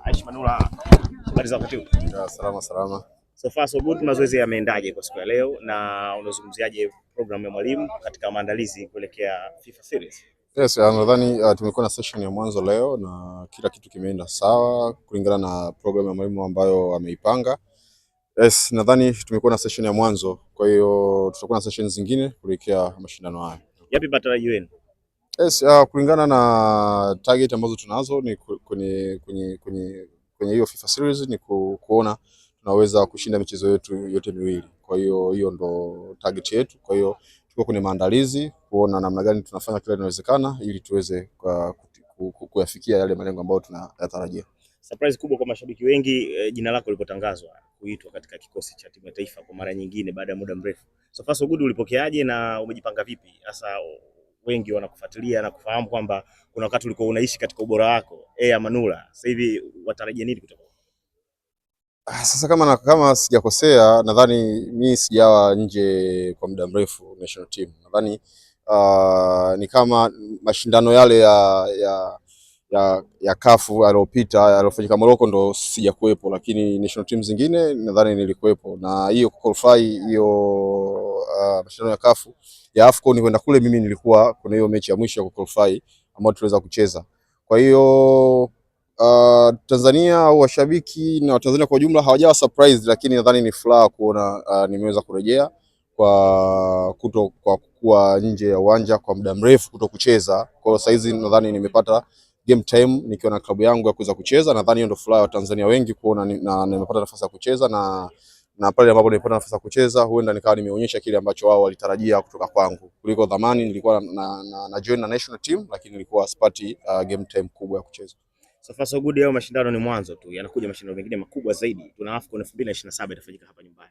Aishi Manula, habari za wakati huu? Salama. So far so good. Mazoezi yameendaje kwa siku ya leo na unazungumziaje program ya mwalimu katika maandalizi kuelekea FIFA series? Yes, nadhani tumekuwa na session ya mwanzo leo na kila kitu kimeenda sawa kulingana na program ya mwalimu ambayo ameipanga. Yes, nadhani tumekuwa na session ya mwanzo, kwa hiyo tutakuwa na session zingine kuelekea mashindano haya. Yapi matarajio yenu? Yes, kulingana na target ambazo tunazo ni kwenye hiyo FIFA series ni kuona tunaweza kushinda michezo yetu yote miwili. Kwa hiyo ndo target yetu. Kwa hiyo tuko kwenye maandalizi kuona namna gani tunafanya kile linalowezekana ili tuweze kuyafikia yale malengo ambayo tunayatarajia. Surprise kubwa kwa mashabiki wengi jina lako lilipotangazwa kuitwa katika kikosi cha timu ya taifa kwa mara nyingine baada ya muda mrefu. So far so good, ulipokeaje na umejipanga vipi? Hasa wengi wanakufuatilia na kufahamu kwamba kuna wakati ulikuwa unaishi katika ubora wako Manula. Sasa hivi watarajia nini kutoka? Sasa kama sijakosea, nadhani mimi sijawa nje kwa muda mrefu national team. Nadhani ni kama mashindano yale ya kafu aliyopita aliyofanyika Morocco ndo sijakuepo, lakini national team zingine nadhani nilikuepo, na hiyo qualify hiyo mashindano ya kafu ya AFCON kwenda kule, mimi nilikuwa kuna hiyo mechi ya mwisho ya qualify ambayo tuliweza kucheza. Kwa hiyo Tanzania au washabiki na Watanzania kwa ujumla hawajawa surprised, lakini nadhani ni furaha kuona nimeweza kurejea kwa kuwa nje ya uwanja kwa muda mrefu kuto kucheza. Kwa hiyo saizi nadhani nimepata game time nikiwa na klabu yangu ya kuweza kucheza. Nadhani hiyo ndio furaha ya Tanzania wengi kuona na nimepata nafasi ya kucheza, na pale ambapo nimepata nafasi ya kucheza huenda nikawa nimeonyesha kile ambacho wao walitarajia kutoka kwangu. Kuliko dhamani nilikuwa na join na national team, lakini nilikuwa sipati game time kubwa ya kucheza. So far so good, yao mashindano ni mwanzo tu, yanakuja mashindano mengine makubwa zaidi. Tuna AFCON 2027 itafanyika hapa nyumbani.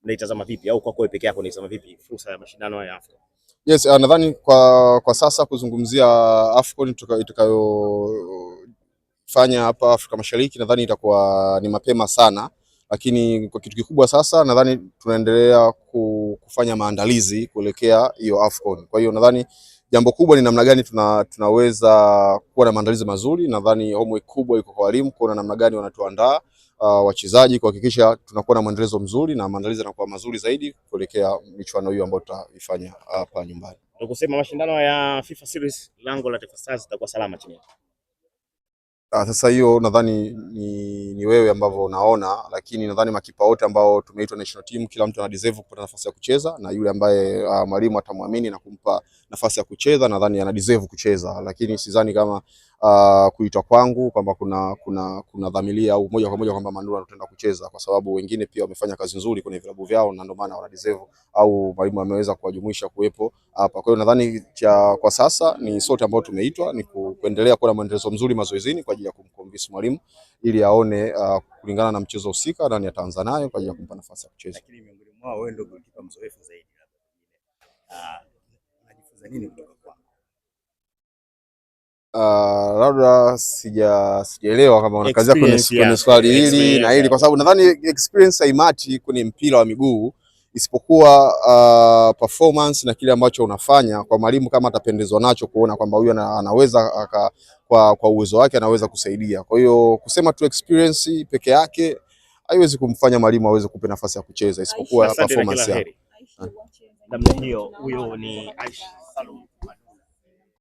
Unaitazama vipi, au kwako peke yako unaitazama vipi fursa ya mashindano ya AFCON? Yes, nadhani kwa sasa kuzungumzia AFCON itakayofanya hapa Afrika Mashariki nadhani itakuwa ni mapema sana, lakini kwa kitu kikubwa sasa nadhani tunaendelea kufanya maandalizi kuelekea hiyo AFCON. Kwa hiyo nadhani jambo kubwa ni namna gani tunaweza kuwa na maandalizi mazuri. Nadhani homework kubwa iko kwa walimu kuona namna gani wanatuandaa wachezaji kuhakikisha tunakuwa na maandalizo mzuri na maandalizi yanakuwa mazuri zaidi kuelekea michuano hiyo ambayo tutaifanya hapa nyumbani. Ndio kusema mashindano ya FIFA series lango la Taifa Stars itakuwa salama chini. Sasa hiyo nadhani ni wewe ambavyo unaona, lakini nadhani makipa wote ambao tumeitwa national team kila mtu ana deserve kupata nafasi ya kucheza, na yule ambaye mwalimu atamwamini na kumpa nafasi ya kucheza nadhani ana deserve kucheza, lakini sidhani kama kuitwa kwangu kwamba kuna dhamiria au moja kwa moja kwamba Manula anataka kucheza, kwa sababu wengine pia wamefanya kazi nzuri kwenye vilabu vyao na ndio maana wana deserve au mwalimu ameweza kuwajumuisha kuwepo hapa. Kwa hiyo nadhani kwa sasa ni sote ambao tumeitwa ni kuendelea kuwa na maendelezo mzuri mazoezini kwa ajili ya kumconvince mwalimu ili aone kulingana na mchezo husika nani ataanza nayo kwa ajili ya kumpa nafasi ya kucheza. Lakini miongoni mwao wewe ndio goalkeeper mzoefu zaidi hapa. Unajifunza nini kutoka kwako? Labda sijaelewa kama unakazia kwenye swali hili na hili, kwa sababu nadhani experience haimati kwenye mpira wa miguu, isipokuwa performance na kile ambacho unafanya. Kwa mwalimu kama atapendezwa nacho kuona kwamba huyu anaweza kwa uwezo wake anaweza kusaidia. Kwa hiyo kusema tu experience peke yake haiwezi kumfanya mwalimu aweze kupe nafasi ya kucheza, isipokuwa performance yake. Namna hiyo, huyo ni Aishi Salum.